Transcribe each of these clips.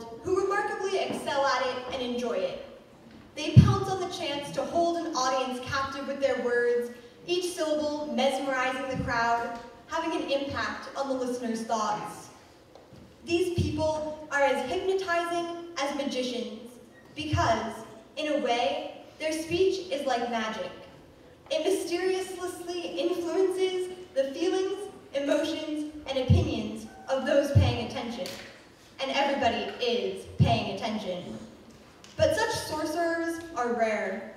world who remarkably excel at it and enjoy it. They pounce on the chance to hold an audience captive with their words, each syllable mesmerizing the crowd, having an impact on the listener's thoughts. These people are as hypnotizing as magicians because, in a way, their speech is like magic. It mysteriously influences the feelings, emotions, and opinions of those paying attention. And everybody is paying attention. But such sorcerers are rare.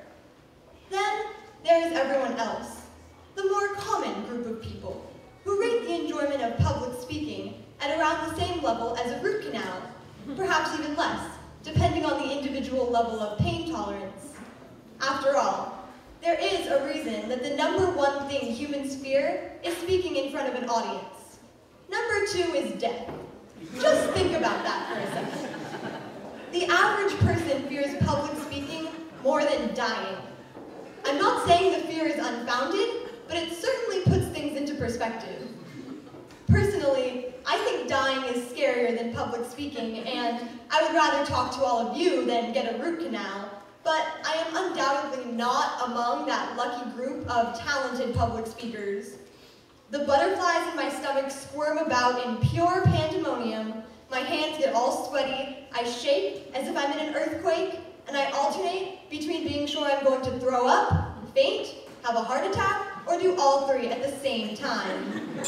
Then there is everyone else, the more common group of people, who rate the enjoyment of public speaking at around the same level as a root canal, perhaps even less, depending on the individual level of pain tolerance. After all, there is a reason that the #1 thing humans fear is speaking in front of an audience. #2 is death. Just think about that for a second. The average person fears public speaking more than dying. I'm not saying the fear is unfounded, but it certainly puts things into perspective. Personally, I think dying is scarier than public speaking, and I would rather talk to all of you than get a root canal, but I am undoubtedly not among that lucky group of talented public speakers. The butterflies in my stomach squirm about in pure pandemonium, my hands get all sweaty, I shake as if I'm in an earthquake, and I alternate between being sure I'm going to throw up, faint, have a heart attack, or do all three at the same time.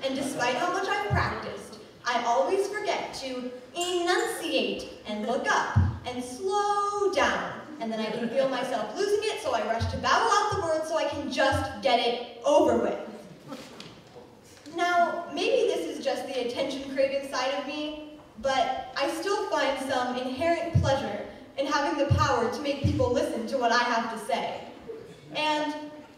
And despite how much I've practiced, I always forget to enunciate and look up and slow down. And then I can feel myself losing it, so I rush to babble out the words so I can just get it over with. Now, maybe this is just the attention-craving side of me, but I still find some inherent pleasure in having the power to make people listen to what I have to say. And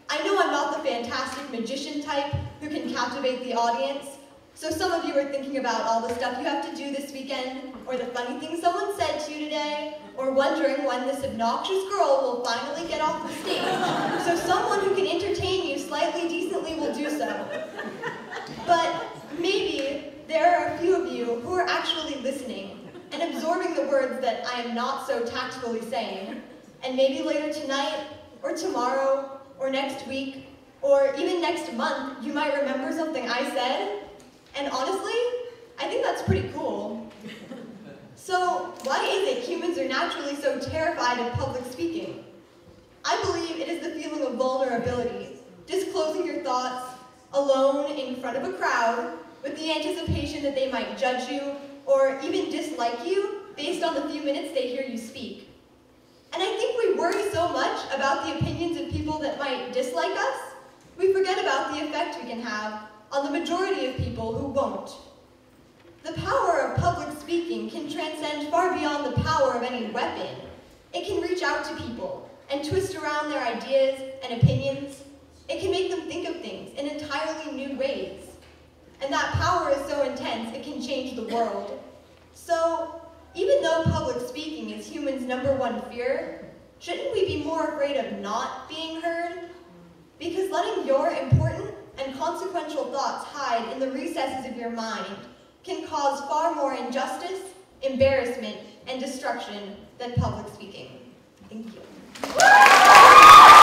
I know I'm not the fantastic magician type who can captivate the audience, so some of you are thinking about all the stuff you have to do this weekend, or the funny things someone said to you today, or wondering when this obnoxious girl will finally get off the stage, so someone who can entertain you slightly decently will do so. But maybe there are a few of you who are actually listening and absorbing the words that I am not so tactfully saying, and maybe later tonight, or tomorrow, or next week, or even next month, you might remember something I said, and honestly, I think that's pretty cool. So why is it humans are naturally so terrified of public speaking? I believe it is the feeling of vulnerability, disclosing your thoughts, alone in front of a crowd, with the anticipation that they might judge you, or even dislike you, based on the few minutes they hear you speak. And I think we worry so much about the opinions of people that might dislike us, we forget about the effect we can have on the majority of people who won't. The power of public speaking can transcend far beyond the power of any weapon. It can reach out to people and twist around their ideas and opinions. It can make them think of things in entirely new ways. And that power is so intense, it can change the world. So, even though public speaking is humans' #1 fear, shouldn't we be more afraid of not being heard? Because letting your important and consequential thoughts hide in the recesses of your mind can cause far more injustice, embarrassment, and destruction than public speaking. Thank you.